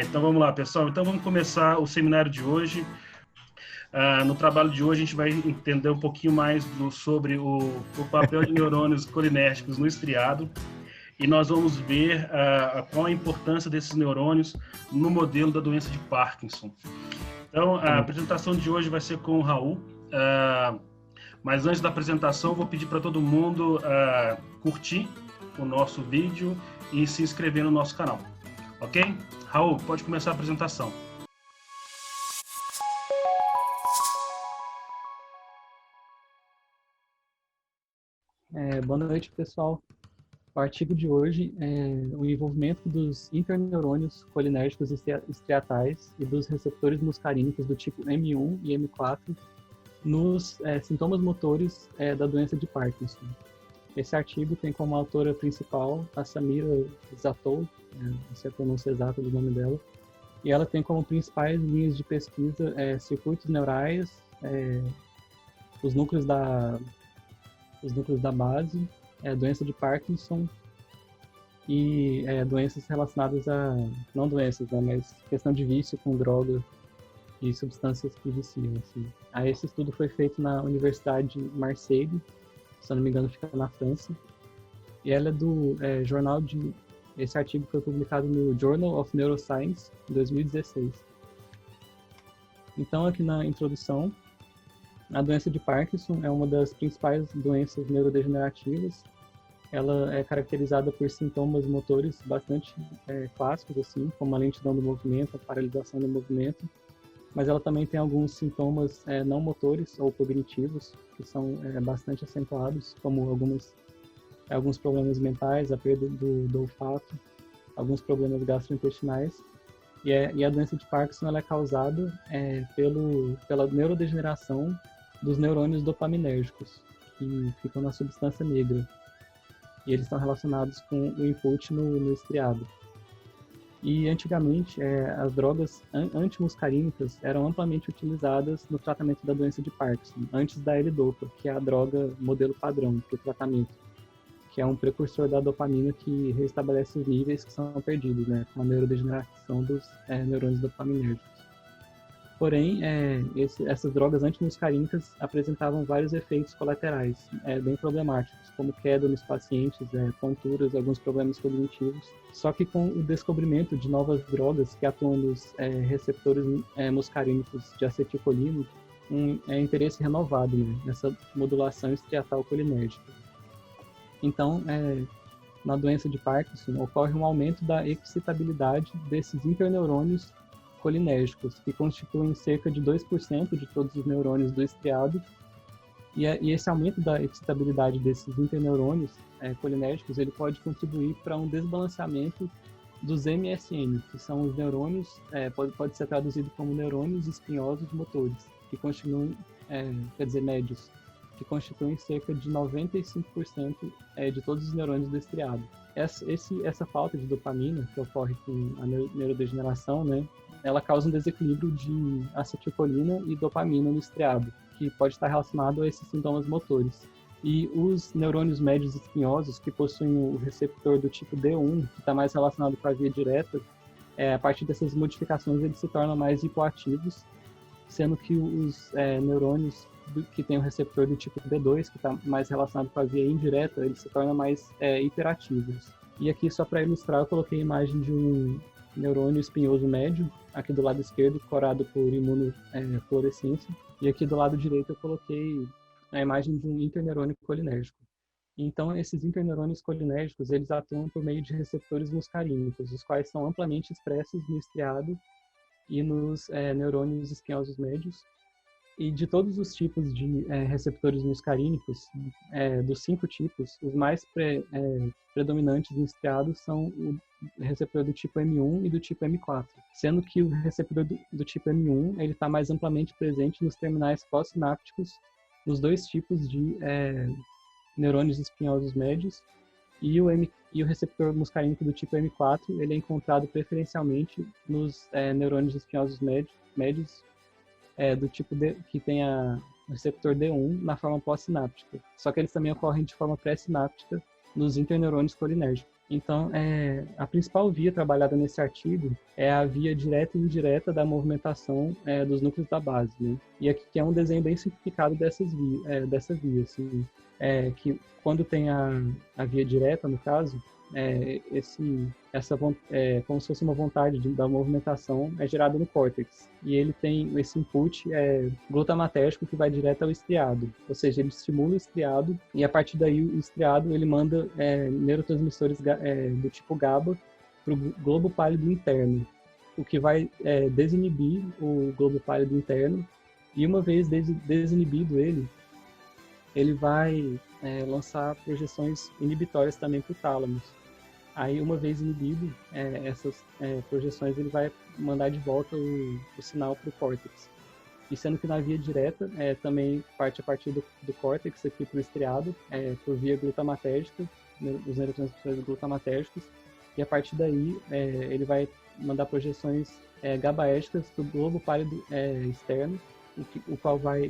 Então vamos lá, pessoal. Então vamos começar o seminário de hoje. No trabalho de hoje a gente vai entender um pouquinho mais sobre o papel de neurônios colinérgicos no estriado e nós vamos ver qual a importância desses neurônios no modelo da doença de Parkinson. Então a apresentação de hoje vai ser com o Raul, mas antes da apresentação vou pedir para todo mundo curtir o nosso vídeo e se inscrever no nosso canal. Ok? Raul, pode começar a apresentação. Boa noite, pessoal. O artigo de hoje é o envolvimento dos interneurônios colinérgicos estriatais e dos receptores muscarínicos do tipo M1 e M4 nos sintomas motores da doença de Parkinson. Esse artigo tem como autora principal a Samira Zatou, essa é a pronúncia exata do nome dela, e ela tem como principais linhas de pesquisa circuitos neurais, os núcleos da base, doença de Parkinson e doenças relacionadas a, não doenças, né, mas questão de vício com droga e substâncias que viciam. Assim. Esse estudo foi feito na Universidade de Marseille, se eu não me engano fica na França, e ela é do jornal de... Esse artigo foi publicado no Journal of Neuroscience, em 2016. Então, aqui na introdução, a doença de Parkinson é uma das principais doenças neurodegenerativas. Ela é caracterizada por sintomas motores bastante clássicos, assim, como a lentidão do movimento, a paralisação do movimento, mas ela também tem alguns sintomas não motores ou cognitivos, que são bastante acentuados, como alguns problemas mentais, a perda do olfato, alguns problemas gastrointestinais. E a doença de Parkinson ela é causada pela neurodegeneração dos neurônios dopaminérgicos, que ficam na substância negra. E eles estão relacionados com o input no estriado. E antigamente, as drogas antimuscarínicas eram amplamente utilizadas no tratamento da doença de Parkinson, antes da L-Dopa, que é a droga modelo padrão para o tratamento, que é um precursor da dopamina que restabelece os níveis que são perdidos, né, com a neurodegeneração dos neurônios dopaminérgicos. Porém, essas drogas antimuscarínicas apresentavam vários efeitos colaterais bem problemáticos, como queda nos pacientes, tonturas, alguns problemas cognitivos. Só que com o descobrimento de novas drogas que atuam nos receptores muscarínicos de acetilcolina, interesse renovado, né, nessa modulação estriatal colinérgica. Então, na doença de Parkinson, ocorre um aumento da excitabilidade desses interneurônios colinérgicos, que constituem cerca de 2% de todos os neurônios do estriado, e esse aumento da excitabilidade desses interneurônios colinérgicos, ele pode contribuir para um desbalanceamento dos MSM, que são os neurônios, pode ser traduzido como neurônios espinhosos motores, que constituem, médios, que constituem cerca de 95% de todos os neurônios do estriado. Essa falta de dopamina que ocorre com a neurodegeneração, né, ela causa um desequilíbrio de acetilcolina e dopamina no estriado, que pode estar relacionado a esses sintomas motores. E os neurônios médios espinhosos, que possuem o receptor do tipo D1, que está mais relacionado com a via direta, a partir dessas modificações eles se tornam mais hipoativos, sendo que os neurônios que têm o receptor do tipo D2, que está mais relacionado com a via indireta, eles se tornam mais hiperativos. E aqui, só para ilustrar, eu coloquei a imagem de um neurônio espinhoso médio, aqui do lado esquerdo, corado por imunofluorescência, e aqui do lado direito eu coloquei a imagem de um interneurônio colinérgico. Então, esses interneurônios colinérgicos, eles atuam por meio de receptores muscarínicos, os quais são amplamente expressos no estriado e nos neurônios espinhosos médios. E de todos os tipos de receptores muscarínicos, dos 5 tipos, os mais predominantes no estriado são o receptor do tipo M1 e do tipo M4, sendo que o receptor do tipo M1 ele está mais amplamente presente nos terminais pós-sinápticos, nos 2 tipos de neurônios espinhosos médios, e o receptor muscarínico do tipo M4 ele é encontrado preferencialmente nos neurônios espinhosos médios do tipo D, que tem o receptor D1 na forma pós-sináptica. Só que eles também ocorrem de forma pré-sináptica nos interneurônios colinérgicos. Então, a principal via trabalhada nesse artigo é a via direta e indireta da movimentação dos núcleos da base, né? E aqui é um desenho bem simplificado dessa via, assim, que quando tem a via direta, no caso, como se fosse uma vontade da movimentação é gerada no córtex. E ele tem esse input glutamatérgico que vai direto ao estriado. Ou seja, ele estimula o estriado e a partir daí o estriado ele manda neurotransmissores do tipo GABA para o globo pálido interno, o que vai desinibir o globo pálido interno. E uma vez desinibido ele vai lançar projeções inibitórias também para o tálamo. Aí, uma vez inibido essas projeções, ele vai mandar de volta o sinal para o córtex. E sendo que na via direta também parte a partir do córtex aqui para o estriado, por via glutamatérgica, os neurotransmissores glutamatérgicos, e a partir daí ele vai mandar projeções GABAérgicas para o globo pálido externo, o qual vai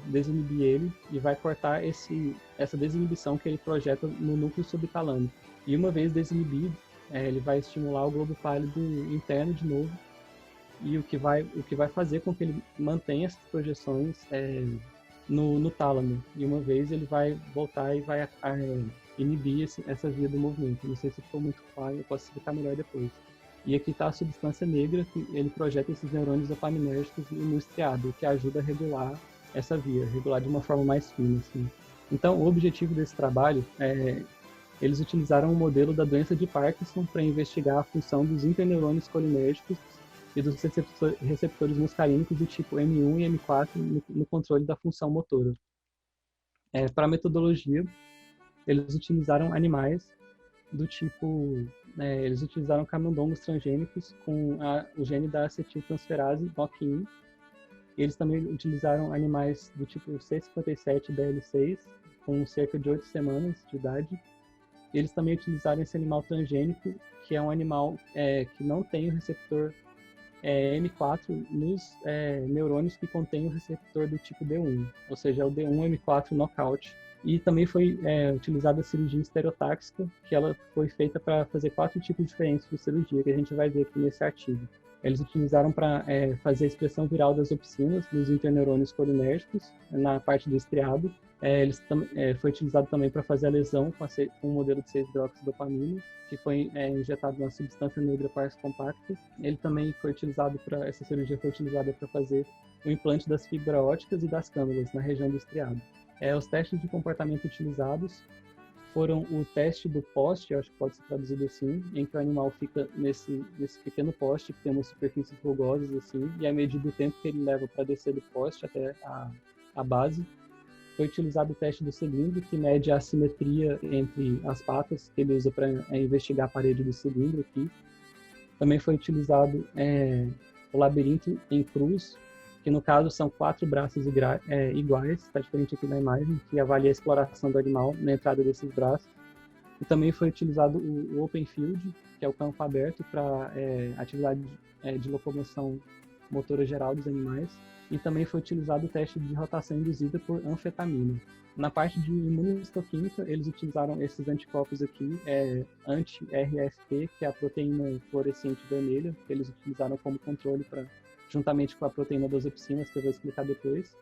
desinibir ele e vai cortar essa desinibição que ele projeta no núcleo subtalâmico. E uma vez desinibido, ele vai estimular o globo pálido interno de novo, e o que vai fazer com que ele mantenha essas projeções no tálamo. E uma vez ele vai voltar e vai inibir essa via do movimento. Não sei se ficou muito claro, eu posso explicar melhor depois. E aqui está a substância negra, que ele projeta esses neurônios dopaminérgicos no estriado, que ajuda a regular essa via, regular de uma forma mais fina, assim. Então, o objetivo desse trabalho eles utilizaram um modelo da doença de Parkinson para investigar a função dos interneurônios colinérgicos e dos receptores muscarínicos do tipo M1 e M4 no controle da função motora. Para a metodologia, eles utilizaram animais do tipo... eles utilizaram camundongos transgênicos com o gene da acetiltransferase knock-in. Eles também utilizaram animais do tipo C57BL6 com cerca de 8 semanas de idade. Eles também utilizaram esse animal transgênico, que é um animal que não tem o receptor M4 nos neurônios que contêm o receptor do tipo D1, ou seja, é o D1-M4 knockout. E também foi utilizada a cirurgia estereotáxica, que ela foi feita para fazer 4 tipos diferentes de cirurgia, que a gente vai ver aqui nesse artigo. Eles utilizaram para fazer a expressão viral das opsinas dos interneurônios colinérgicos na parte do estriado. Foi utilizado também para fazer a lesão com um modelo de 6-hidroxidopamina, que foi injetado na substância negra parso compacta. Essa cirurgia foi utilizada para fazer o implante das fibras ópticas e das cânulas na região do estriado. Os testes de comportamento utilizados foram o teste do poste, acho que pode ser traduzido assim, em que o animal fica nesse pequeno poste que tem umas superfícies rugosas assim, e à medida do tempo que ele leva para descer do poste até a base. Foi utilizado o teste do cilindro, que mede a assimetria entre as patas, que ele usa para investigar a parede do cilindro aqui. Também foi utilizado o labirinto em cruz, que no caso são 4 braços iguais, está diferente aqui na imagem, que avalia a exploração do animal na entrada desses braços. E também foi utilizado o open field, que é o campo aberto para atividade de locomoção motora geral dos animais. E também foi utilizado o teste de rotação induzida por anfetamina. Na parte de imunohistoquímica, eles utilizaram esses anticorpos aqui, anti-RFP, que é a proteína fluorescente vermelha, que eles utilizaram como controle juntamente com a proteína das opsinas, que eu vou explicar depois.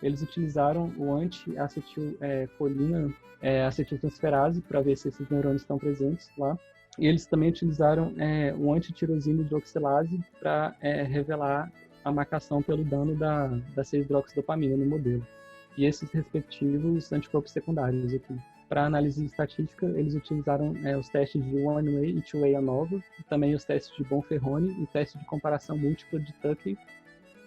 Eles utilizaram o anti-acetilcolina, acetiltransferase, para ver se esses neurônios estão presentes lá. E eles também utilizaram o antitirosina hidroxilase para revelar a marcação pelo dano da 6-hidroxidopamina no modelo. E esses respectivos anticorpos secundários aqui. Para análise estatística, eles utilizaram os testes de one-way e two-way ANOVA, e também os testes de Bonferroni e o teste de comparação múltipla de Tukey.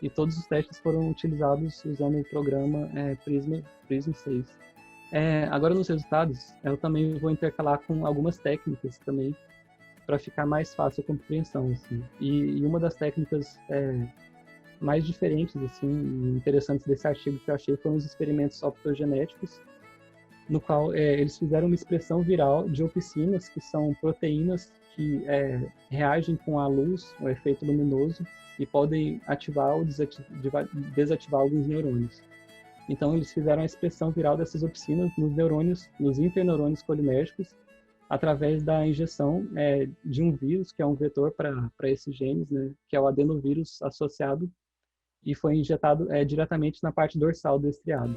E todos os testes foram utilizados usando o programa PRISM-6. Agora, nos resultados, eu também vou intercalar com algumas técnicas também, para ficar mais fácil a compreensão. Assim. E uma das técnicas mais diferentes, assim, interessantes desse artigo que eu achei foram os experimentos optogenéticos, no qual eles fizeram uma expressão viral de opsinas, que são proteínas que reagem com a luz, o efeito luminoso, e podem ativar ou desativar alguns neurônios. Então, eles fizeram a expressão viral dessas opsinas nos interneurônios colinérgicos, através da injeção de um vírus, que é um vetor para esses genes, né, que é o adenovírus associado, e foi injetado diretamente na parte dorsal do estriado.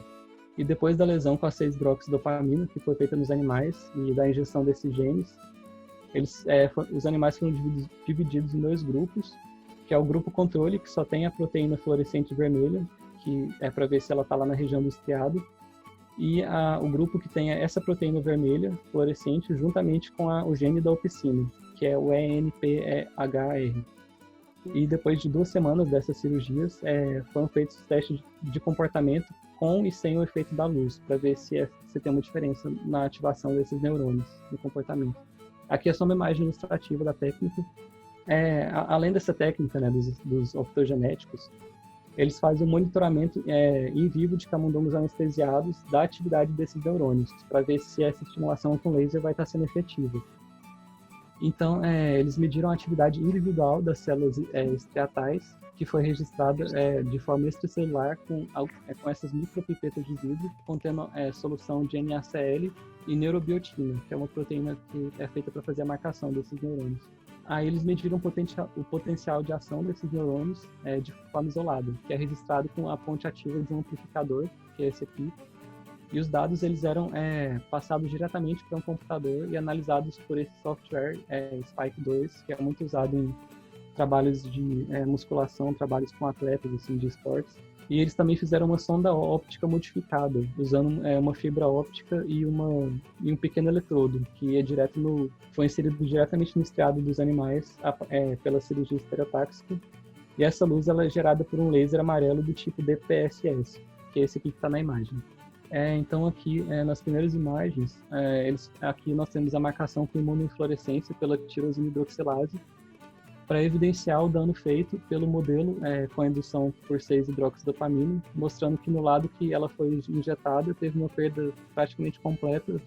E depois da lesão com a 6-hidroxidopamina, que foi feita nos animais, e da injeção desses genes, os animais foram divididos em 2 grupos, que é o grupo controle, que só tem a proteína fluorescente vermelha, que é para ver se ela está lá na região do estriado, e o grupo que tem essa proteína vermelha fluorescente juntamente com o gene da opsina, que é o ENPHR. E depois de 2 semanas dessas cirurgias, foram feitos testes de comportamento com e sem o efeito da luz, para ver se tem uma diferença na ativação desses neurônios no comportamento. Aqui é só uma imagem ilustrativa da técnica. Além dessa técnica, né, dos optogenéticos, eles fazem um monitoramento em vivo de camundongos anestesiados da atividade desses neurônios, para ver se essa estimulação com laser vai estar sendo efetiva. Então, eles mediram a atividade individual das células estriatais, que foi registrada de forma extracelular com essas micropipetas de vidro, contendo solução de NaCl e neurobiotina, que é uma proteína que é feita para fazer a marcação desses neurônios. Aí eles mediram o potencial de ação desses neurônios de forma isolada, que é registrado com a ponte ativa de um amplificador, que é esse aqui. E os dados eles eram passados diretamente para um computador e analisados por esse software Spike 2, que é muito usado em trabalhos de musculação, trabalhos com atletas assim, de esportes. E eles também fizeram uma sonda óptica modificada, usando uma fibra óptica e um pequeno eletrodo, que foi inserido diretamente no estriado dos animais pela cirurgia estereotáxica. E essa luz ela é gerada por um laser amarelo do tipo DPSS, que é esse aqui que está na imagem. Então aqui nas primeiras imagens, aqui nós temos a marcação com imunofluorescência pela tirosina hidroxilase, para evidenciar o dano feito pelo modelo com a indução por 6-hidroxidopamina, mostrando que no lado que ela foi injetada teve uma perda praticamente completa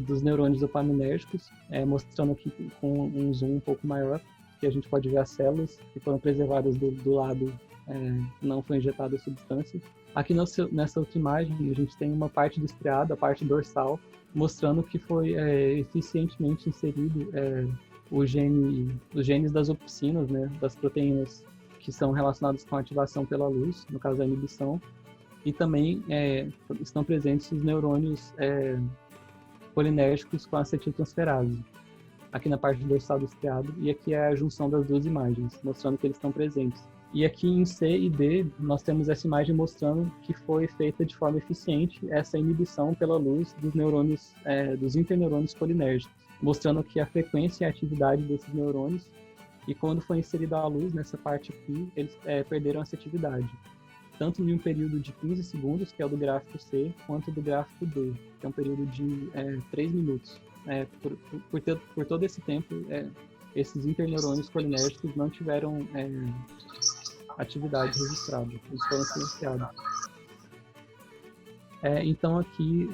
dos neurônios dopaminérgicos, mostrando aqui com um zoom um pouco maior, que a gente pode ver as células que foram preservadas do lado não foi injetada a substância. Aqui nessa outra imagem a gente tem uma parte do estriado, a parte dorsal, mostrando que foi eficientemente inserido os genes das opsinas, né, das proteínas que são relacionadas com a ativação pela luz, no caso a inibição, e também estão presentes os neurônios colinérgicos com acetiltransferase, aqui na parte dorsal do estriado, e aqui é a junção das 2 imagens, mostrando que eles estão presentes. E aqui em C e D, nós temos essa imagem mostrando que foi feita de forma eficiente essa inibição pela luz dos neurônios, dos interneurônios colinérgicos, mostrando aqui a frequência e a atividade desses neurônios, e quando foi inserida a luz nessa parte aqui, eles perderam essa atividade, tanto em um período de 15 segundos, que é o do gráfico C, quanto do gráfico D, que é um período de 3 minutos. Por todo esse tempo, esses interneurônios colinérgicos não tiveram atividade registrada, eles foram silenciados. Então aqui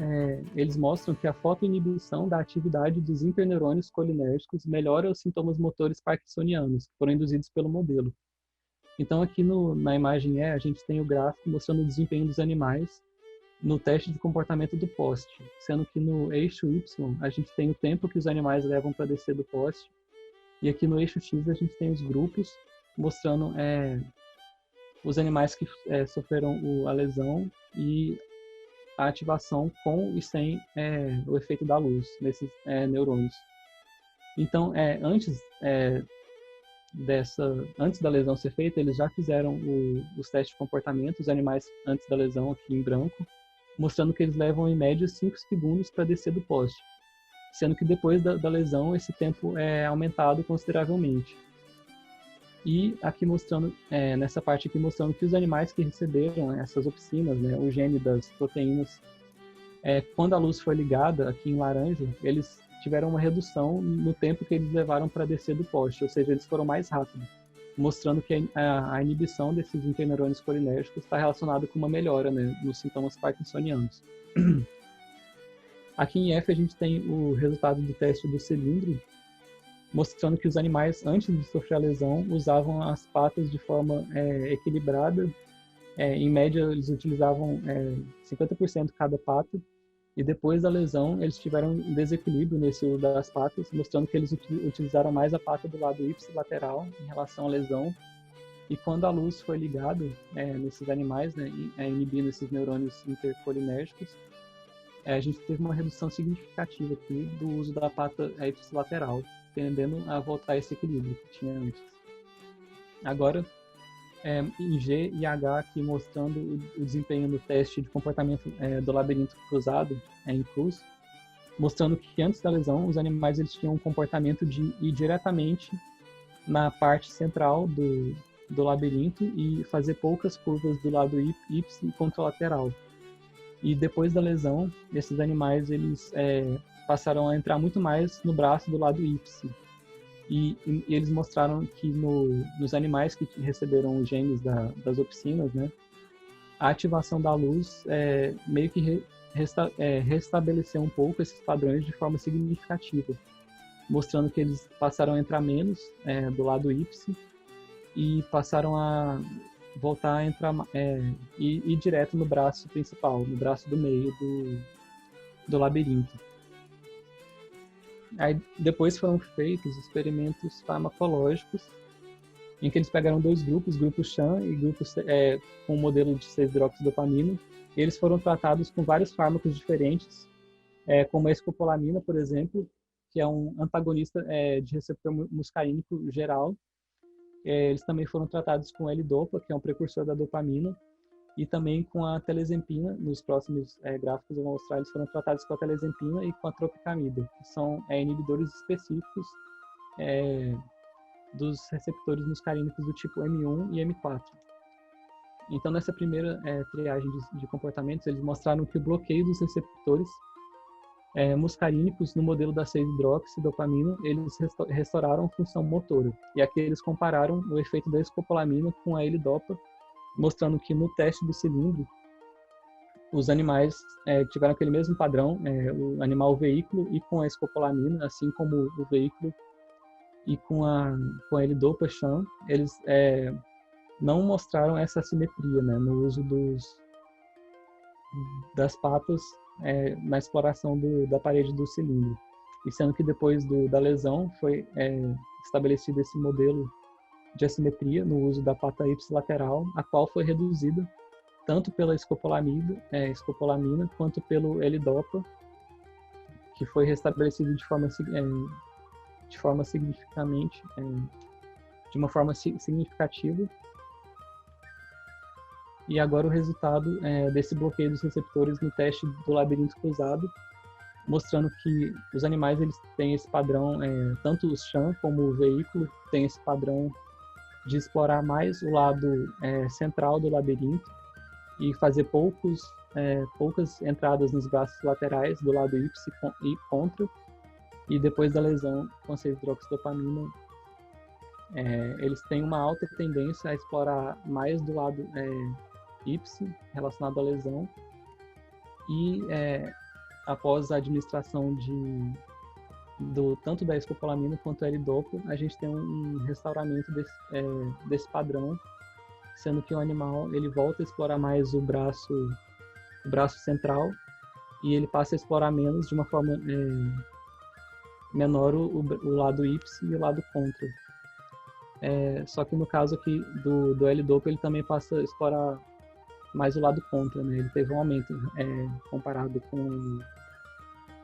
eles mostram que a fotoinibição da atividade dos interneurônios colinérgicos melhora os sintomas motores parkinsonianos, que foram induzidos pelo modelo. Então aqui na imagem a gente tem o gráfico mostrando o desempenho dos animais no teste de comportamento do poste, sendo que no eixo Y a gente tem o tempo que os animais levam para descer do poste, e aqui no eixo X a gente tem os grupos mostrando os animais que sofreram a lesão e a ativação com e sem o efeito da luz nesses neurônios. Então, antes da lesão ser feita, eles já fizeram os testes de comportamento, os animais antes da lesão aqui em branco, mostrando que eles levam em média 5 segundos para descer do poste, sendo que depois da lesão esse tempo é aumentado consideravelmente. E aqui mostrando, nessa parte aqui mostrando que os animais que receberam essas opsinas, né, o gene das proteínas, quando a luz foi ligada, aqui em laranja, eles tiveram uma redução no tempo que eles levaram para descer do poste, ou seja, eles foram mais rápidos, mostrando que a inibição desses interneurônios colinérgicos está relacionada com uma melhora, né, nos sintomas parkinsonianos. Aqui em F a gente tem o resultado do teste do cilindro, mostrando que os animais, antes de sofrer a lesão, usavam as patas de forma equilibrada. Em média, eles utilizavam 50% cada pata, E depois da lesão, eles tiveram um desequilíbrio nesse uso das patas, mostrando que eles utilizaram mais a pata do lado ipsilateral em relação à lesão. E quando a luz foi ligada nesses animais, né, inibindo esses neurônios intercolinérgicos, a gente teve uma redução significativa aqui do uso da pata ipsilateral, tendendo a voltar a esse equilíbrio que tinha antes. Agora, em G e H aqui mostrando o desempenho do teste de comportamento do labirinto cruzado em cruz, mostrando que antes da lesão os animais eles tinham um comportamento de ir diretamente na parte central do labirinto e fazer poucas curvas do lado ipsi contralateral. E depois da lesão, esses animais eles passaram a entrar muito mais no braço do lado ipsi. E eles mostraram que nos animais que receberam os genes das opsinas, né, a ativação da luz meio que restabeleceu um pouco esses padrões de forma significativa, mostrando que eles passaram a entrar menos do lado ipsi e passaram a voltar a entrar ir direto no braço principal, no braço do meio do labirinto. Aí depois foram feitos experimentos farmacológicos em que eles pegaram dois grupos, grupo Sham e grupo com o modelo de 6-hidroxidopamina. Eles foram tratados com vários fármacos diferentes, como a escopolamina, por exemplo, que é um antagonista de receptor muscarínico geral. Eles também foram tratados com L-Dopa, que é um precursor da dopamina, e também com a telezempina. Nos próximos gráficos eu vou mostrar, eles foram tratados com a telezempina e com a tropicamida, que são inibidores específicos dos receptores muscarínicos do tipo M1 e M4. Então, nessa primeira triagem de comportamentos, eles mostraram que o bloqueio dos receptores muscarínicos no modelo da 6-hidroxidopamina, eles restauraram a função motora. E aqui eles compararam o efeito da escopolamina com a L-Dopa, mostrando que no teste do cilindro, os animais tiveram aquele mesmo padrão, o animal veículo e com a escopolamina, assim como o veículo e com a L-Dopa Sham, eles não mostraram essa assimetria, né, no uso das patas na exploração da parede do cilindro. E sendo que depois da lesão foi estabelecido esse modelo de assimetria no uso da pata ipsilateral, a qual foi reduzida tanto pela escopolamina quanto pelo L-Dopa, que foi restabelecido de uma forma significativa. E agora o resultado desse bloqueio dos receptores no teste do labirinto cruzado, mostrando que os animais eles têm esse padrão, tanto os Sham como o veículo tem esse padrão de explorar mais o lado central do labirinto e fazer poucas entradas nos braços laterais do lado ipsi e contra. E depois da lesão com 6-hidroxidopamina, eles têm uma alta tendência a explorar mais do lado ipsi relacionado à lesão. E após a administração tanto da escopolamina quanto da L-Dopa, a gente tem um restauramento desse padrão, sendo que o animal ele volta a explorar mais o braço central e ele passa a explorar menos, de uma forma menor, o lado ipsi e o lado contra. Só que no caso aqui do L-Dopa, ele também passa a explorar mais o lado contra, né? Ele teve um aumento comparado com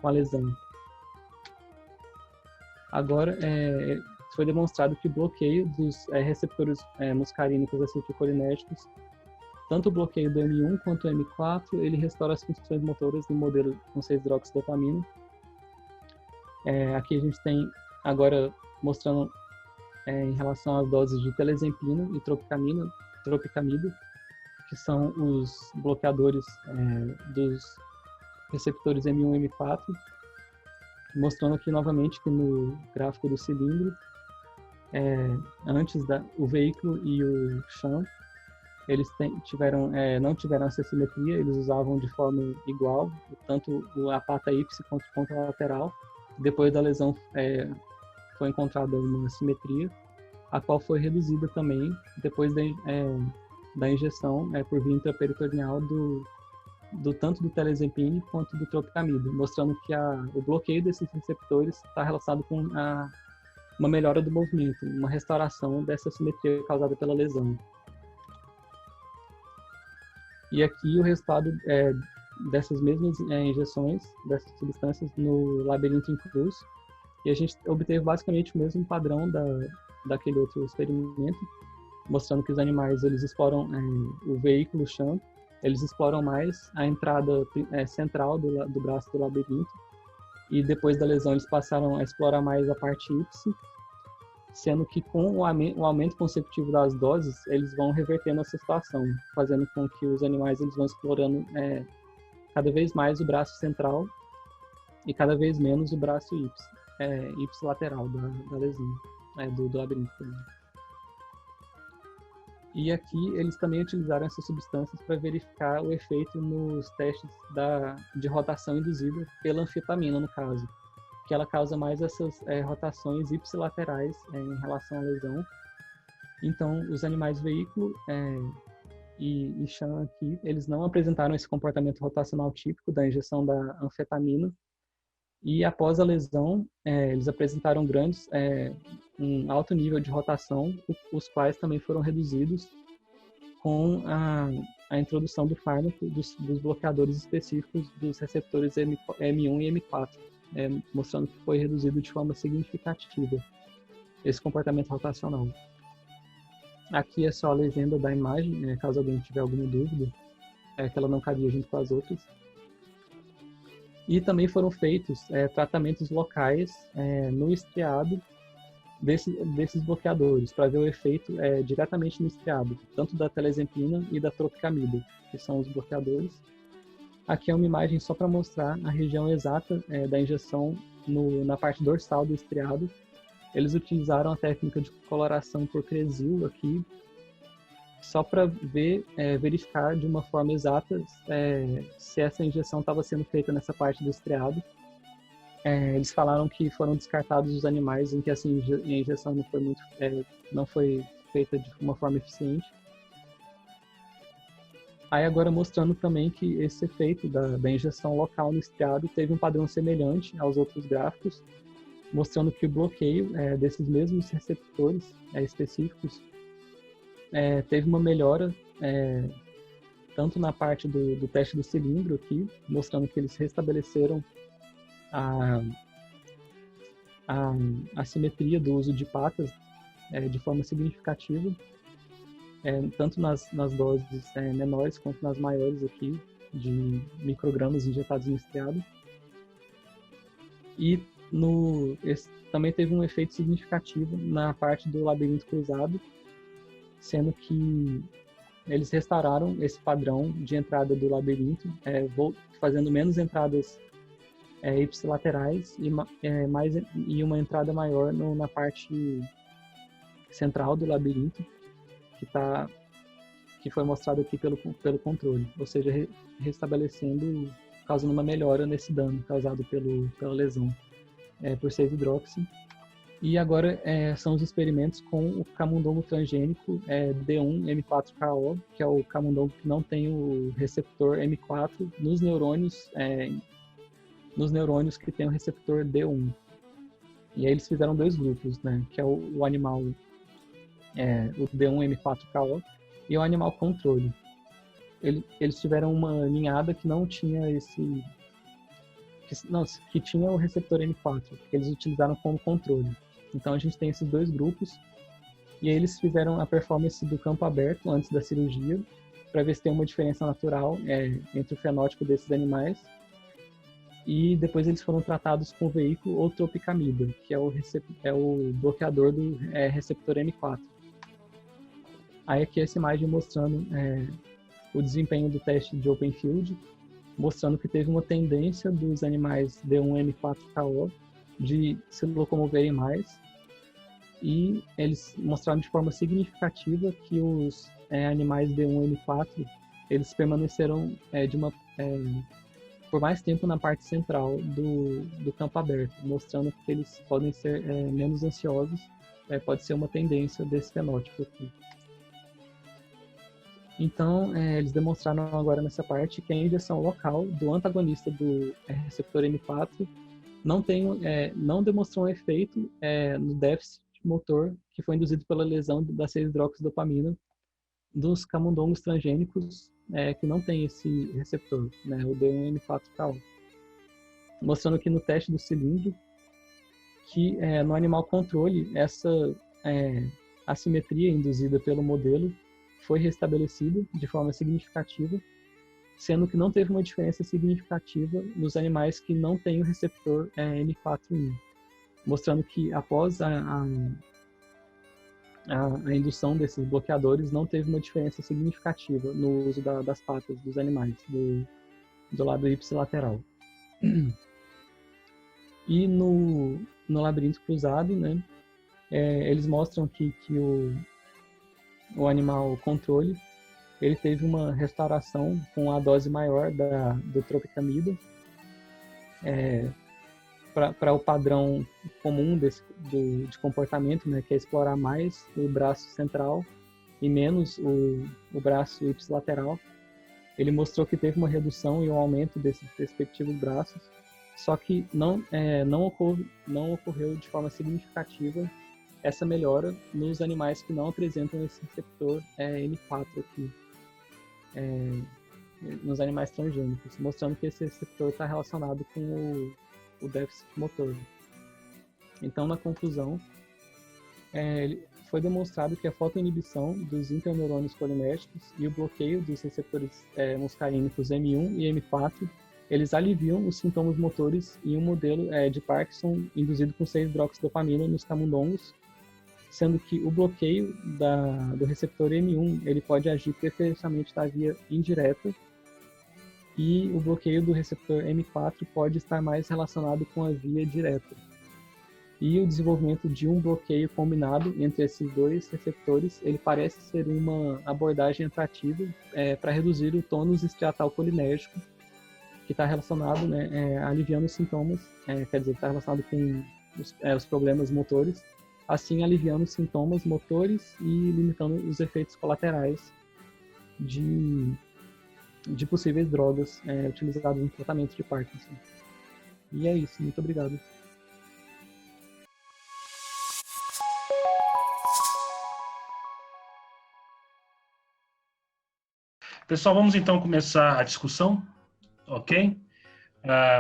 a lesão. Agora, foi demonstrado que o bloqueio dos receptores muscarínicos acetilcolinérgicos, tanto o bloqueio do M1 quanto o M4, ele restaura as funções motoras no modelo com 6-hidroxidopamina. Aqui a gente tem agora mostrando em relação às doses de telezempina e tropicamida, que são os bloqueadores dos receptores M1 e M4, mostrando aqui novamente que no gráfico do cilindro, antes o veículo e o Sham, eles não tiveram essa simetria, eles usavam de forma igual, tanto a pata ipsi quanto a ponta lateral. Depois da lesão foi encontrada uma simetria, a qual foi reduzida também depois da injeção por via intraperitoneal tanto do telezepine quanto do tropicamida, mostrando que o bloqueio desses receptores está relacionado com uma melhora do movimento, uma restauração dessa simetria causada pela lesão. E aqui o resultado dessas mesmas injeções, dessas substâncias no labirinto em cruz, e a gente obteve basicamente o mesmo padrão daquele outro experimento, mostrando que os animais eles exploram o veículo chão, eles exploram mais a entrada central do braço do labirinto, e depois da lesão eles passaram a explorar mais a parte ípse, sendo que com o aumento consecutivo das doses, eles vão revertendo essa situação, fazendo com que os animais eles vão explorando cada vez mais o braço central e cada vez menos o braço ipsilateral da lesão, do labirinto. E aqui eles também utilizaram essas substâncias para verificar o efeito nos testes de rotação induzida pela anfetamina, no caso, que ela causa mais essas rotações ipsilaterais em relação à lesão. Então, os animais veículo e chã aqui, eles não apresentaram esse comportamento rotacional típico da injeção da anfetamina, e após a lesão, eles apresentaram um alto nível de rotação, os quais também foram reduzidos com a introdução do fármaco dos bloqueadores específicos dos receptores M1 e M4, mostrando que foi reduzido de forma significativa esse comportamento rotacional. Aqui é só a legenda da imagem, caso alguém tiver alguma dúvida, que ela não cabia junto com as outras. E também foram feitos tratamentos locais no estriado desses bloqueadores, para ver o efeito diretamente no estriado, tanto da telezepina e da tropicamida, que são os bloqueadores. Aqui é uma imagem só para mostrar a região exata da injeção na parte dorsal do estriado. Eles utilizaram a técnica de coloração por Cressil aqui, só para verificar de uma forma exata se essa injeção estava sendo feita nessa parte do estriado. Eles falaram que foram descartados os animais em que essa injeção não foi feita de uma forma eficiente. Aí agora mostrando também que esse efeito da injeção local no estriado teve um padrão semelhante aos outros gráficos, mostrando que o bloqueio desses mesmos receptores específicos teve uma melhora tanto na parte do teste do cilindro aqui, mostrando que eles restabeleceram a simetria do uso de patas de forma significativa, tanto nas doses menores quanto nas maiores aqui, de microgramas injetados no estriado. E também teve um efeito significativo na parte do labirinto cruzado, sendo que eles restauraram esse padrão de entrada do labirinto, fazendo menos entradas ipsilaterais e uma entrada maior na parte central do labirinto, que foi mostrado aqui pelo controle, ou seja, restabelecendo, causando uma melhora nesse dano causado pela lesão por 6-hidroxi. E agora são os experimentos com o camundongo transgênico D1-M4KO, que é o camundongo que não tem o receptor M4 nos neurônios que tem o receptor D1. E aí eles fizeram 2 grupos, né, que é o animal, o D1-M4KO, e o animal controle. Eles tiveram uma ninhada que não tinha que tinha o receptor M4, que eles utilizaram como controle. Então a gente tem esses 2 grupos, e aí eles fizeram a performance do campo aberto antes da cirurgia, para ver se tem uma diferença natural entre o fenótipo desses animais, e depois eles foram tratados com o veículo ou tropicamida, que é o bloqueador do receptor M4. Aí aqui essa imagem mostrando o desempenho do teste de open field, mostrando que teve uma tendência dos animais D1-M4KO de se locomoverem mais, e eles mostraram de forma significativa que os animais D1-M4 eles permaneceram por mais tempo na parte central do campo aberto, mostrando que eles podem ser menos ansiosos, pode ser uma tendência desse fenótipo aqui. Então, eles demonstraram agora nessa parte que a injeção local do antagonista do receptor M4 não demonstrou um efeito no déficit motor que foi induzido pela lesão da 6-hidroxidopamina dos camundongos transgênicos que não tem esse receptor, né, o D1M4K1. Mostrando aqui no teste do cilindro que no animal controle essa assimetria induzida pelo modelo foi restabelecida de forma significativa, sendo que não teve uma diferença significativa nos animais que não têm o receptor M4-1, mostrando que após a indução desses bloqueadores não teve uma diferença significativa no uso das patas dos animais, do lado ipsilateral. E no labirinto cruzado, né, eles mostram que o animal controle ele teve uma restauração com a dose maior do tropicamida para o padrão comum de comportamento, né, que é explorar mais o braço central e menos o braço ipsilateral. Ele mostrou que teve uma redução e um aumento desses respectivos braços, só que não ocorreu de forma significativa essa melhora nos animais que não apresentam esse receptor M4 aqui, nos animais transgênicos, mostrando que esse receptor está relacionado com o déficit motor. Então, na conclusão, foi demonstrado que a fotoinibição dos interneurônios colinérgicos e o bloqueio dos receptores muscarínicos M1 e M4 eles aliviam os sintomas motores em um modelo de Parkinson induzido com 6-hidroxidopamina nos camundongos, sendo que o bloqueio do receptor M1 ele pode agir preferencialmente da via indireta e o bloqueio do receptor M4 pode estar mais relacionado com a via direta. E o desenvolvimento de um bloqueio combinado entre esses dois receptores ele parece ser uma abordagem atrativa para reduzir o tônus estriatal colinérgico, que está relacionado, né, aliviando os sintomas, quer dizer, está relacionado com os problemas motores, assim aliviando os sintomas motores e limitando os efeitos colaterais de possíveis drogas utilizadas no tratamento de Parkinson. E é isso, muito obrigado. Pessoal, vamos então começar a discussão, ok?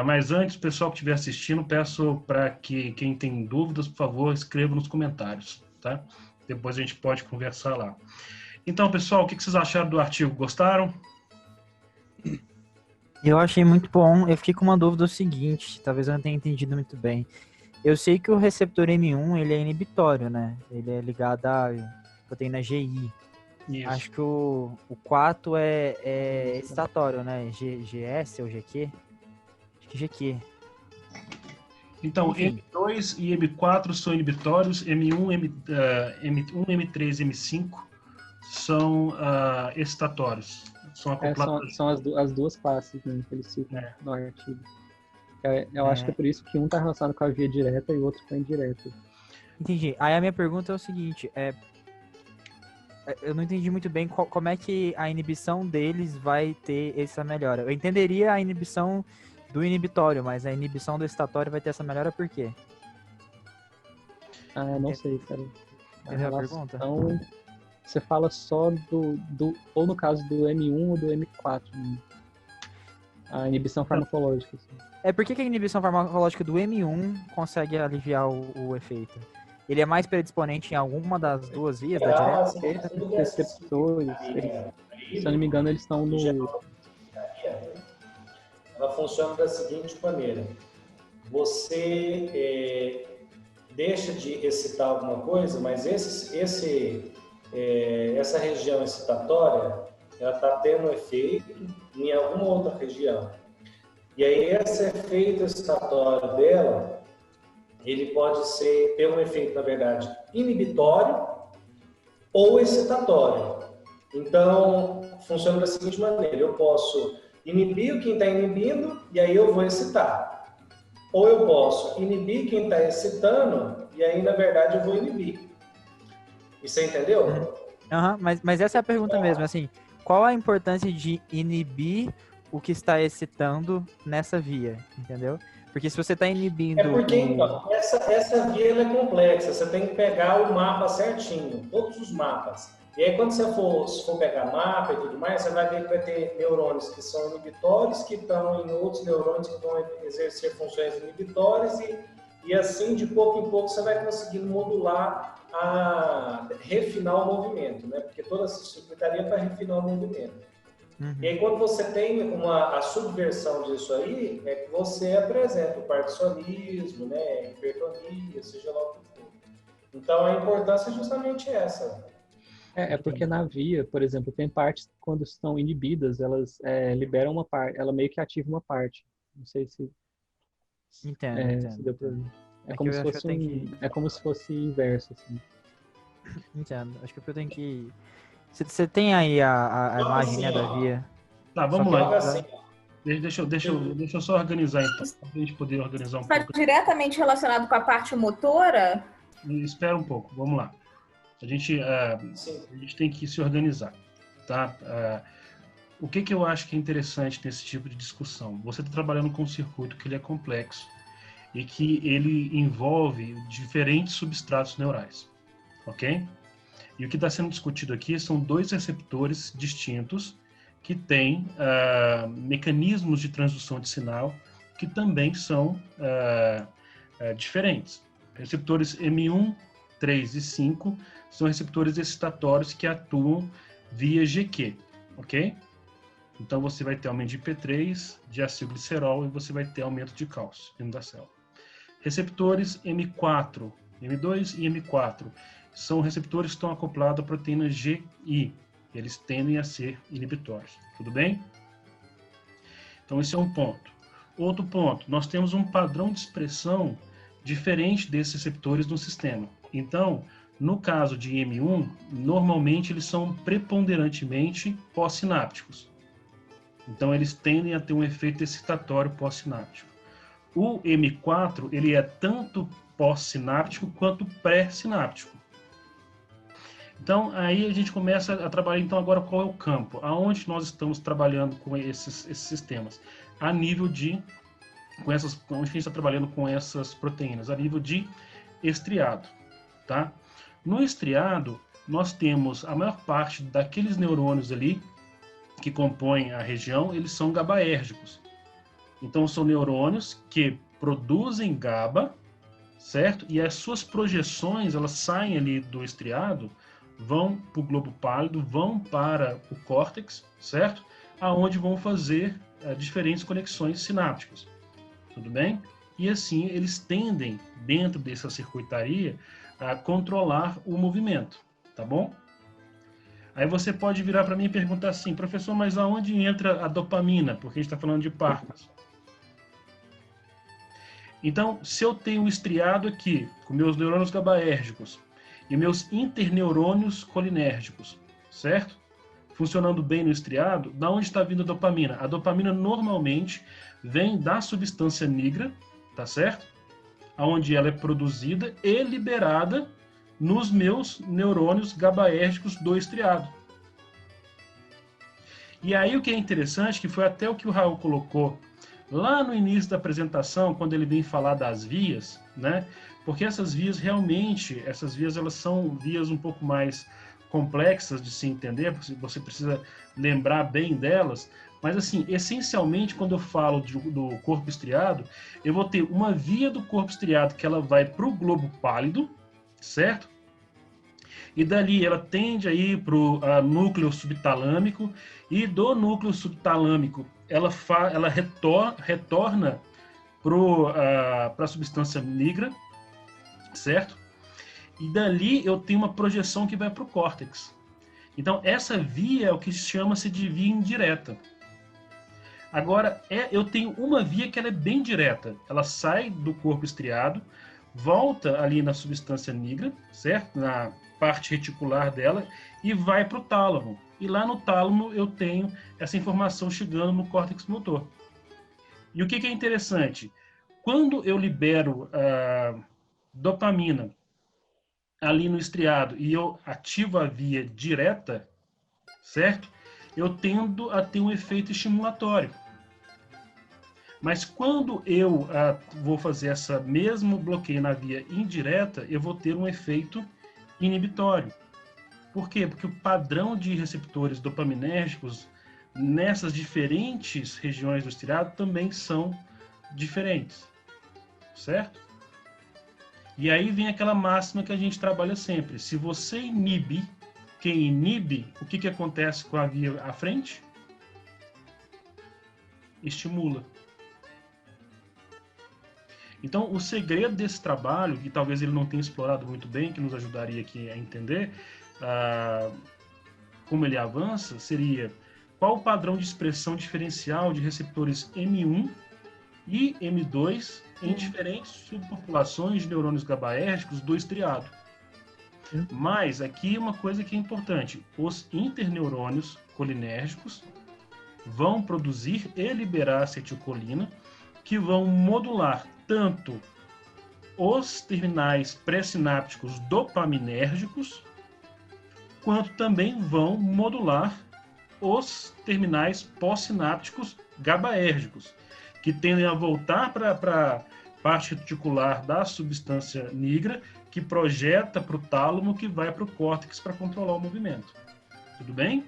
Mas antes, o pessoal que estiver assistindo, peço para que quem tem dúvidas, por favor, escreva nos comentários, tá? Depois a gente pode conversar lá. Então, pessoal, o que vocês acharam do artigo? Gostaram? Eu achei muito bom. Eu fiquei com uma dúvida seguinte, talvez eu não tenha entendido muito bem. Eu sei que o receptor M1 ele é inibitório, né? Ele é ligado à proteína GI. Isso. Acho que o 4 é excitatório, né? GS ou GQ? Acho que GQ. Então, enfim. M2 e M4 são inibitórios, M1, M1, M3 e M5 são excitatórios. São as duas classes, né, que eles citam no artigo. Eu acho que é por isso que um está relacionado com a via direta e o outro com a indireta. Entendi. Aí a minha pergunta é o seguinte, eu não entendi muito bem como é que a inibição deles vai ter essa melhora. Eu entenderia a inibição do inibitório, mas a inibição do excitatório vai ter essa melhora por quê? Não sei, cara. Entendeu a pergunta? Então, você fala só ou no caso do M1 ou do M4, né? A inibição farmacológica. Assim. Por que a inibição farmacológica do M1 consegue aliviar o efeito? Ele é mais predisponente em alguma das duas vias, da direta? Os receptores, se eu não me engano, eles estão no... Ela funciona da seguinte maneira. Você deixa de excitar alguma coisa, mas essa região excitatória, ela está tendo efeito em alguma outra região. E aí esse efeito excitatório dela, ele pode ter um efeito, na verdade, inibitório ou excitatório. Então, funciona da seguinte maneira, eu posso inibir quem está inibindo e aí eu vou excitar. Ou eu posso inibir quem está excitando e aí, na verdade, eu vou inibir. E você entendeu? Mas essa é a pergunta mesmo, assim, qual a importância de inibir o que está excitando nessa via, entendeu? Porque se você está inibindo... porque, então, essa via ela é complexa, você tem que pegar o mapa certinho, todos os mapas. E aí, quando você for pegar mapa e tudo mais, você vai ver que vai ter neurônios que são inibitórios, que estão em outros neurônios que vão exercer funções inibitórias, e assim, de pouco em pouco, você vai conseguindo modular, refinar o movimento, né? Porque toda essa circuitaria é para refinar o movimento. E aí, quando você tem a subversão disso aí, é que você apresenta o parkinsonismo, né, hipertonia, seja lá o que for. Então, a importância é justamente essa. É porque na via, por exemplo, tem partes que quando estão inibidas, elas liberam uma parte, ela meio que ativa uma parte. Não sei se... Entendo. Se deu pra... É como se fosse é como se fosse inverso, assim. Entendo. Acho que eu tenho que... Você tem aí a imagem, né, da via? Tá, vamos lá. Assim, Deixa eu só organizar, então, para a gente poder organizar um pouco. Está diretamente relacionado com a parte motora? Espera um pouco, vamos lá. A gente tem que se organizar, tá? O que eu acho que é interessante nesse tipo de discussão? Você está trabalhando com um circuito que ele é complexo e que ele envolve diferentes substratos neurais, ok? E o que está sendo discutido aqui são dois receptores distintos que têm mecanismos de transdução de sinal que também são diferentes. Receptores M1, 3 e 5 são receptores excitatórios que atuam via GQ, ok? Então você vai ter aumento de IP3, de acilglicerol e você vai ter aumento de cálcio dentro da célula. Receptores M4, M2 e M4 são receptores que estão acoplados à proteína GI. Eles tendem a ser inibitórios. Tudo bem? Então esse é um ponto. Outro ponto, nós temos um padrão de expressão diferente desses receptores no sistema. Então, no caso de M1, normalmente eles são preponderantemente pós-sinápticos. Então, eles tendem a ter um efeito excitatório pós-sináptico. O M4, ele é tanto pós-sináptico quanto pré-sináptico. Então, aí a gente começa a trabalhar, então, agora qual é o campo? Aonde nós estamos trabalhando com esses sistemas? A nível de... onde a gente está trabalhando com essas proteínas? A nível de estriado, tá? No estriado, nós temos a maior parte daqueles neurônios ali que compõem a região, eles são GABAérgicos. Então, são neurônios que produzem GABA, certo? E as suas projeções, elas saem ali do estriado, vão para o globo pálido, vão para o córtex, certo? Aonde vão fazer diferentes conexões sinápticas. Tudo bem? E assim, eles tendem, dentro dessa circuitaria, a controlar o movimento, tá bom? Aí você pode virar para mim e perguntar assim, professor, mas aonde entra a dopamina? Porque a gente está falando de Parkinson. Então, se eu tenho um estriado aqui, com meus neurônios GABAérgicos e meus interneurônios colinérgicos, certo? Funcionando bem no estriado, da onde está vindo a dopamina? A dopamina normalmente vem da substância nigra, tá certo? Onde ela é produzida e liberada nos meus neurônios GABAérgicos do estriado. E aí o que é interessante, que foi até o que o Raul colocou lá no início da apresentação, quando ele vem falar das vias, né? Porque essas vias realmente, elas são vias um pouco mais complexas de se entender, porque você precisa lembrar bem delas, mas assim, essencialmente, quando eu falo do corpo estriado, eu vou ter uma via do corpo estriado que ela vai para o globo pálido, certo? E dali ela tende a ir para o núcleo subtalâmico, e do núcleo subtalâmico ela retorna para a substância nigra, certo? E dali eu tenho uma projeção que vai para o córtex. Então essa via é o que chama-se de via indireta. Agora, eu tenho uma via que ela é bem direta. Ela sai do corpo estriado, volta ali na substância nigra, certo? Na parte reticular dela, e vai para o tálamo. E lá no tálamo eu tenho essa informação chegando no córtex motor. E o que é interessante? Quando eu libero a dopamina ali no estriado e eu ativo a via direta, certo? eu tendo a ter um efeito estimulatório. Mas quando eu vou fazer essa mesmo bloqueio na via indireta, eu vou ter um efeito inibitório. Por quê? Porque o padrão de receptores dopaminérgicos nessas diferentes regiões do estriado também são diferentes, certo? E aí vem aquela máxima que a gente trabalha sempre. Se você inibe quem inibe, o que acontece com a via à frente? Estimula. Então, o segredo desse trabalho, que talvez ele não tenha explorado muito bem, que nos ajudaria aqui a entender como ele avança, seria qual o padrão de expressão diferencial de receptores M1 e M2 em diferentes subpopulações de neurônios GABAérgicos do estriado. Mas aqui uma coisa que é importante, os interneurônios colinérgicos vão produzir e liberar acetilcolina, que vão modular tanto os terminais pré-sinápticos dopaminérgicos, quanto também vão modular os terminais pós-sinápticos GABAérgicos, que tendem a voltar para a parte reticular da substância nigra, que projeta para o tálamo, que vai para o córtex para controlar o movimento. Tudo bem?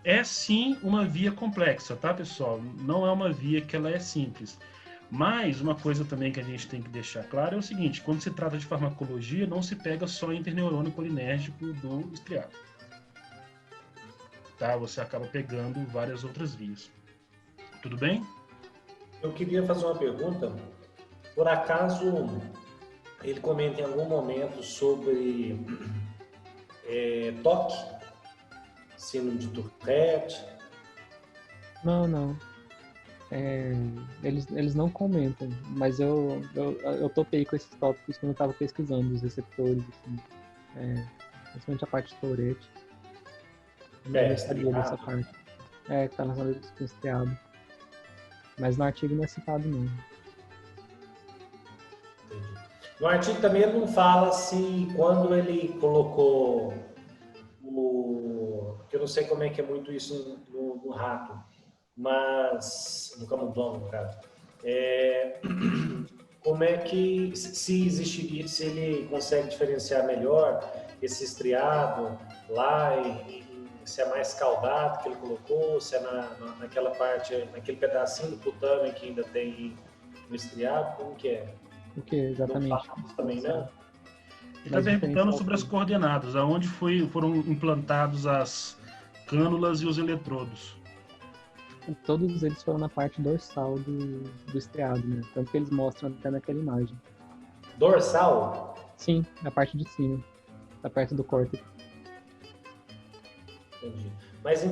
É sim uma via complexa, tá, pessoal? Não é uma via que ela é simples. Mas uma coisa também que a gente tem que deixar claro é o seguinte: quando se trata de farmacologia, não se pega só interneurônio colinérgico do estriado. Tá? Você acaba pegando várias outras vias. Tudo bem? Eu queria fazer uma pergunta. Por acaso, ele comenta em algum momento sobre toque? Síndrome de Tourette? Não. Eles não comentam, mas eu topei com esses tópicos quando eu estava pesquisando os receptores, assim, principalmente a parte de Tourette. Eu não sabia dessa parte. Que está relacionado com o estriado. Mas no artigo não é citado, não. Entendi. No artigo também ele não fala se quando ele colocou eu não sei como é que é muito isso no rato, mas no camundongo, no caso. Como é que se existiria, se ele consegue diferenciar melhor esse estriado lá se é mais caudado que ele colocou, se é naquela parte, naquele pedacinho do putame que ainda tem no estriado, como que é? O que exatamente? Também, né? Ele está perguntando sobre as coordenadas, aonde foram implantados as cânulas e os eletrodos. Todos eles foram na parte dorsal do estriado, né? Tanto que eles mostram até naquela imagem. Dorsal? Sim, a parte de cima. Tá perto do córtex. Entendi. Mas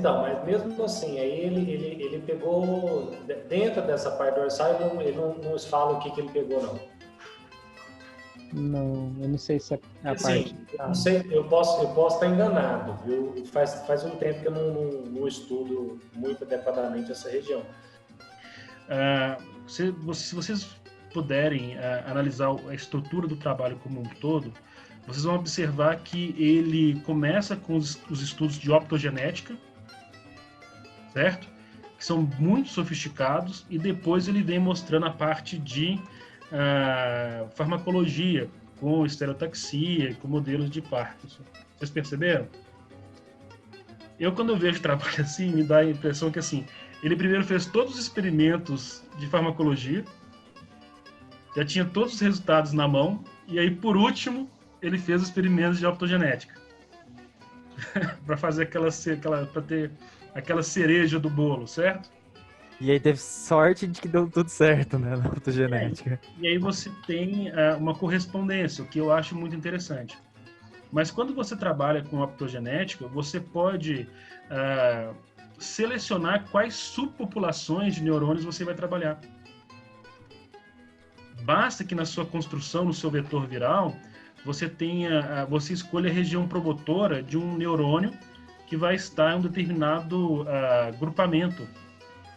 mesmo assim, aí ele pegou, dentro dessa parte dorsal, ele não nos fala o que ele pegou, não. Não, eu não sei se é a Assim, parte... Não sei, eu posso estar enganado, viu? Faz um tempo que eu não estudo muito adequadamente essa região. Se vocês puderem analisar a estrutura do trabalho como um todo, vocês vão observar que ele começa com os estudos de optogenética, certo? Que são muito sofisticados, e depois ele vem mostrando a parte de farmacologia, com estereotaxia, com modelos de Parkinson. Vocês perceberam? Quando eu vejo trabalho assim, me dá a impressão que assim, ele primeiro fez todos os experimentos de farmacologia, já tinha todos os resultados na mão, e aí, por último, ele fez os experimentos de optogenética. Para fazer para ter aquela cereja do bolo, certo? E aí teve sorte de que deu tudo certo, né, na optogenética. E aí você tem uma correspondência, o que eu acho muito interessante. Mas quando você trabalha com optogenética, você pode selecionar quais subpopulações de neurônios você vai trabalhar. Basta que na sua construção, no seu vetor viral, você escolha a região promotora de um neurônio que vai estar em um determinado grupamento.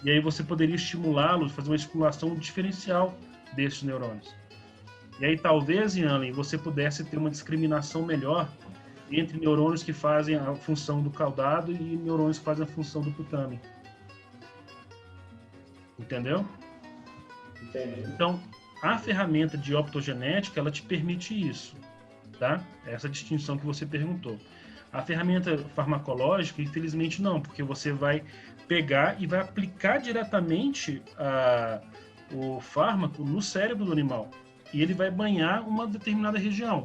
E aí você poderia estimulá-lo, fazer uma estimulação diferencial desses neurônios. E aí talvez, Yanley, você pudesse ter uma discriminação melhor entre neurônios que fazem a função do caudado e neurônios que fazem a função do putame. Entendeu? Entendi. Então, a ferramenta de optogenética, ela te permite isso, tá? Essa distinção que você perguntou. A ferramenta farmacológica, infelizmente, não, porque você vai pegar e vai aplicar diretamente o fármaco no cérebro do animal. E ele vai banhar uma determinada região.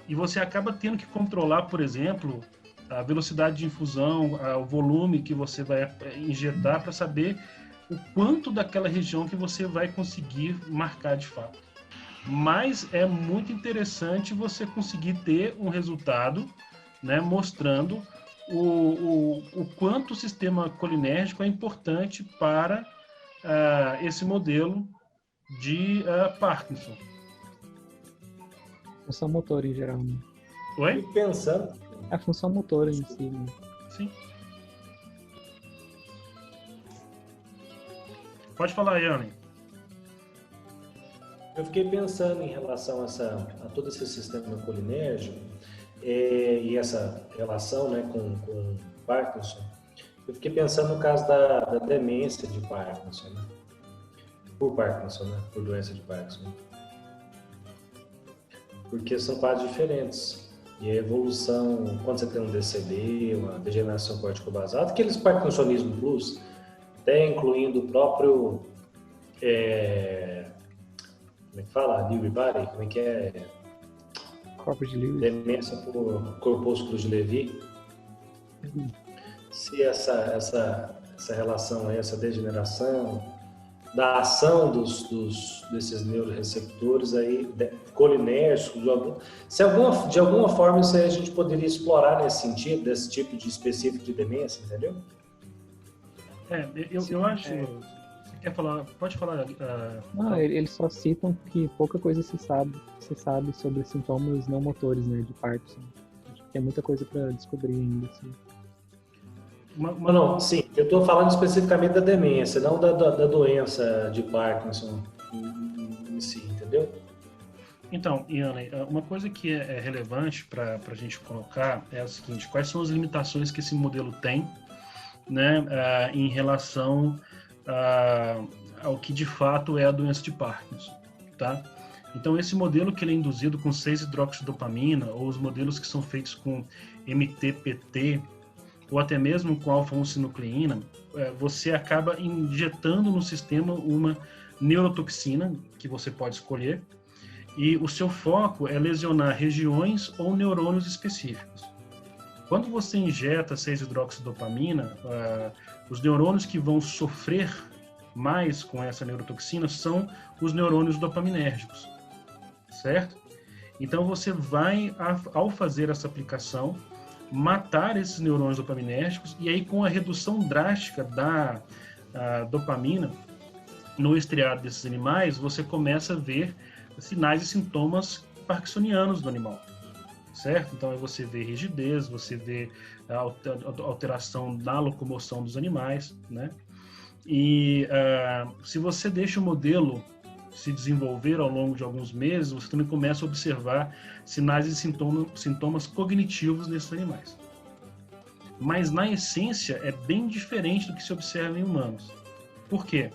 E você acaba tendo que controlar, por exemplo, a velocidade de infusão, o volume que você vai injetar para saber o quanto daquela região que você vai conseguir marcar de fato. Mas é muito interessante você conseguir ter um resultado, né, mostrando o quanto o sistema colinérgico é importante para esse modelo de Parkinson. Função motora em geral, né? Oi? Fico pensando. A função motora em si, né? Sim. Pode falar, Yane. Eu fiquei pensando em relação a todo esse sistema colinérgico e essa relação, né, com Parkinson. Eu fiquei pensando no caso da demência de Parkinson, né? Por Parkinson, né? Por doença de Parkinson. Porque são quadros diferentes. E a evolução, quando você tem um DCD, uma degeneração corticobasal, aqueles Parkinsonismo plus, até incluindo o próprio, como é que fala? Lewy body, como é que é? Corpo de Lewis. Demência por corpúsculo de Levy. Se essa relação, essa degeneração, da ação desses neuroreceptores aí, colinérgicos, de alguma forma isso aí a gente poderia explorar nesse sentido, desse tipo de específico de demência, entendeu? Eu acho... Você quer falar? Pode falar. Não, eles só citam que pouca coisa se sabe sobre sintomas não motores, né, de Parkinson. Acho que tem muita coisa para descobrir ainda, assim. Não, sim, eu estou falando especificamente da demência, não da doença de Parkinson em si, entendeu? Então, Yane, uma coisa que é relevante para a gente colocar é o seguinte: quais são as limitações que esse modelo tem, né, em relação ao que de fato é a doença de Parkinson, tá? Então, esse modelo que ele é induzido com 6-hidroxidopamina, ou os modelos que são feitos com MTPT, ou até mesmo com alfa-1-sinucleína, você acaba injetando no sistema uma neurotoxina, que você pode escolher, e o seu foco é lesionar regiões ou neurônios específicos. Quando você injeta 6-hidroxidopamina, os neurônios que vão sofrer mais com essa neurotoxina são os neurônios dopaminérgicos, certo? Então você vai, ao fazer essa aplicação, matar esses neurônios dopaminérgicos, e aí com a redução drástica da dopamina no estriado desses animais, você começa a ver sinais e sintomas parkinsonianos do animal, certo? Então aí você vê rigidez, você vê a alteração na locomoção dos animais, né? E se você deixa o modelo se desenvolver ao longo de alguns meses, você também começa a observar sinais e sintomas cognitivos nesses animais. Mas, na essência, é bem diferente do que se observa em humanos. Por quê?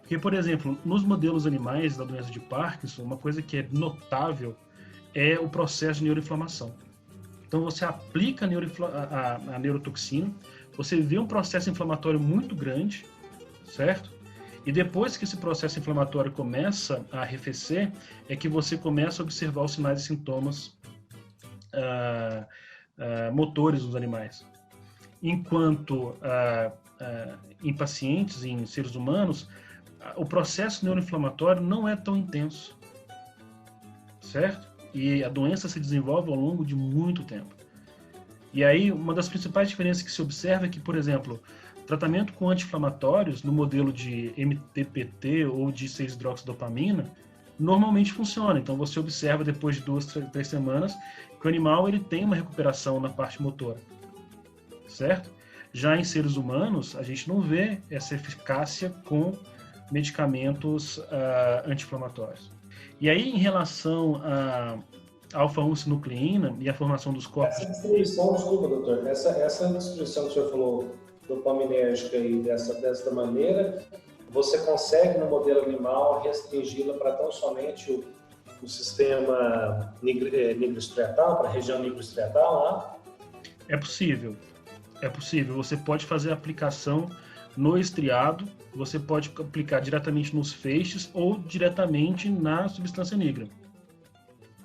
Porque, por exemplo, nos modelos animais da doença de Parkinson, uma coisa que é notável é o processo de neuroinflamação. Então, você aplica a neurotoxina, você vê um processo inflamatório muito grande, certo? E depois que esse processo inflamatório começa a arrefecer, é que você começa a observar os sinais e sintomas motores dos animais. Enquanto em pacientes, em seres humanos, o processo neuroinflamatório não é tão intenso, certo? E a doença se desenvolve ao longo de muito tempo. E aí, uma das principais diferenças que se observa é que, por exemplo, tratamento com anti-inflamatórios no modelo de MTPT ou de 6-hidroxidopamina normalmente funciona. Então você observa depois de 2, 3 semanas que o animal ele tem uma recuperação na parte motora, certo? Já em seres humanos a gente não vê essa eficácia com medicamentos anti-inflamatórios. E aí em relação alfa-1-sinucleína e a formação dos corpos. Essa distribuição, desculpa, doutor, essa distribuição que o senhor falou dopaminérgica aí dessa maneira, você consegue no modelo animal restringi-la para tão somente o sistema nigrostriatal, para a região nigrostriatal lá? É possível. Você pode fazer a aplicação no estriado, você pode aplicar diretamente nos feixes ou diretamente na substância negra.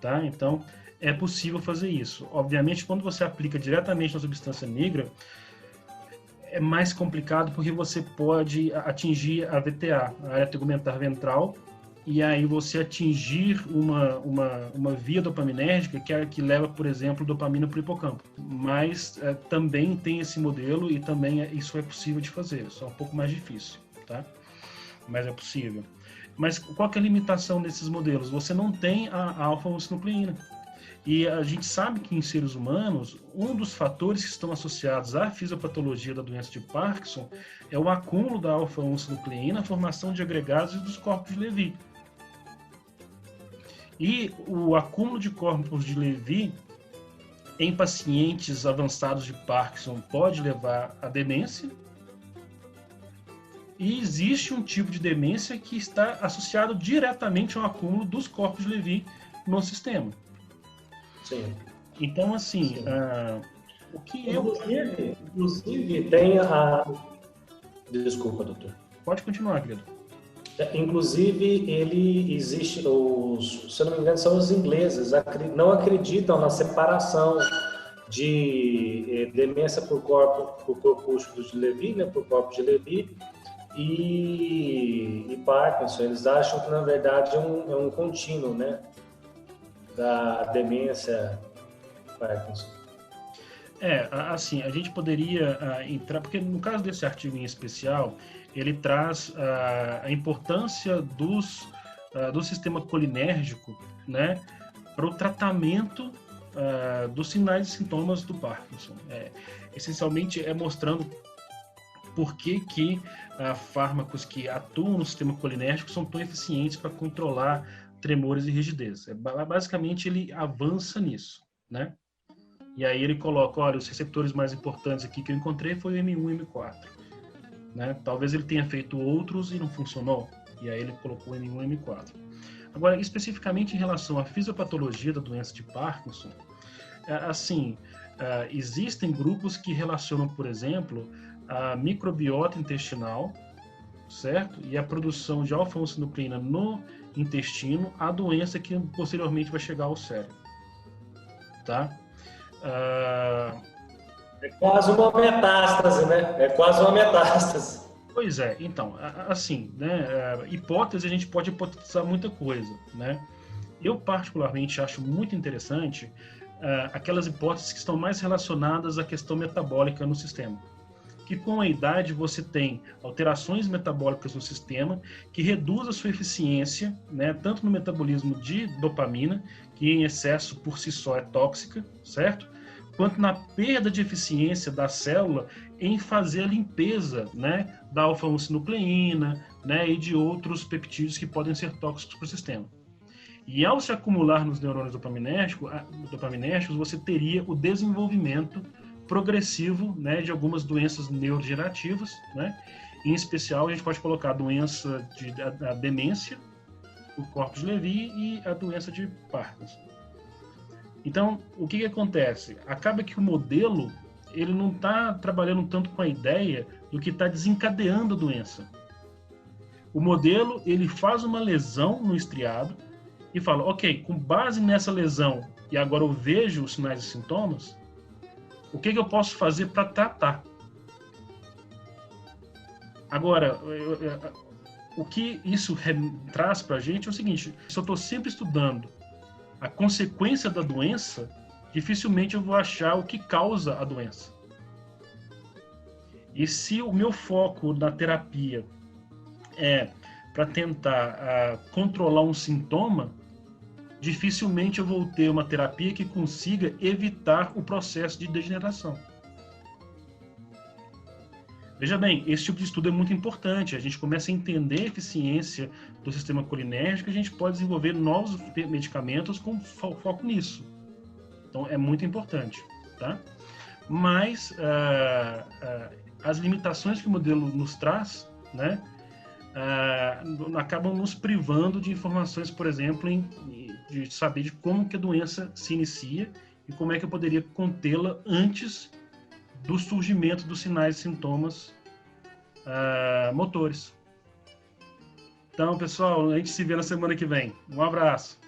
Tá? Então, é possível fazer isso. Obviamente, quando você aplica diretamente na substância negra, é mais complicado porque você pode atingir a VTA, a área tegumentar ventral, e aí você atingir uma via dopaminérgica que leva, por exemplo, dopamina para o hipocampo. Mas também tem esse modelo e também isso é possível de fazer, só um pouco mais difícil, tá? Mas é possível. Mas qual que é a limitação desses modelos? Você não tem a alfa-1-sinucleína. E a gente sabe que em seres humanos, um dos fatores que estão associados à fisiopatologia da doença de Parkinson é o acúmulo da alfa-1-sinucleína, a formação de agregados e dos corpos de Levy. E o acúmulo de corpos de Levy em pacientes avançados de Parkinson pode levar à demência. E existe um tipo de demência que está associado diretamente ao acúmulo dos corpos de Levy no sistema. Sim. Então, assim, o que eu... Inclusive, tem a... Desculpa, doutor. Pode continuar, querido. Inclusive, ele existe, se eu não me engano, são os ingleses, não acreditam na separação de demência por corpúsculos de Levy, né, por corpos de Levy, e Parkinson. Eles acham que, na verdade, é um contínuo, né, da demência Parkinson. Assim, a gente poderia entrar, porque no caso desse artigo em especial, ele traz a importância do sistema colinérgico, né, para o tratamento dos sinais e sintomas do Parkinson. Essencialmente é mostrando por que fármacos que atuam no sistema colinérgico são tão eficientes para controlar tremores e rigidez. Basicamente, ele avança nisso, né? E aí ele coloca, olha, os receptores mais importantes aqui que eu encontrei foi o M1 e M4. Né? Talvez ele tenha feito outros e não funcionou, e aí ele colocou o M1 e M4. Agora, especificamente em relação à fisiopatologia da doença de Parkinson, existem grupos que relacionam, por exemplo, a microbiota intestinal, certo? E a produção de alfa-1-sinucleína no intestino, a doença que posteriormente vai chegar ao cérebro. Tá? É quase uma metástase, né? É quase uma metástase. Pois é, então, assim, né, hipótese, a gente pode hipotetizar muita coisa, né? Eu particularmente acho muito interessante aquelas hipóteses que estão mais relacionadas à questão metabólica no sistema. Que com a idade você tem alterações metabólicas no sistema que reduz a sua eficiência, né, tanto no metabolismo de dopamina, que em excesso por si só é tóxica, certo? Quanto na perda de eficiência da célula em fazer a limpeza, né, da alfa-1-sinucleína, né, e de outros peptídeos que podem ser tóxicos para o sistema. E ao se acumular nos neurônios dopaminérgicos, você teria o desenvolvimento progressivo, né, de algumas doenças neurodegenerativas, né? Em especial, a gente pode colocar a doença da demência, o corpus de Levy e a doença de Parkinson. Então, o que acontece? Acaba que o modelo ele não está trabalhando tanto com a ideia do que está desencadeando a doença. O modelo ele faz uma lesão no estriado e fala, ok, com base nessa lesão, e agora eu vejo os sinais e sintomas, o que eu posso fazer para tratar? Agora, o que isso traz para a gente é o seguinte, se eu estou sempre estudando a consequência da doença, dificilmente eu vou achar o que causa a doença. E se o meu foco na terapia é para tentar controlar um sintoma, dificilmente eu vou ter uma terapia que consiga evitar o processo de degeneração. Veja bem, esse tipo de estudo é muito importante. A gente começa a entender a eficiência do sistema colinérgico e a gente pode desenvolver novos medicamentos com foco nisso. Então, é muito importante, tá? Mas as limitações que o modelo nos traz, né, acabam nos privando de informações, por exemplo, de saber de como que a doença se inicia e como é que eu poderia contê-la antes do surgimento dos sinais e sintomas motores. Então, pessoal, a gente se vê na semana que vem. Um abraço.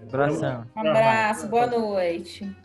Abração. Um abraço, boa noite.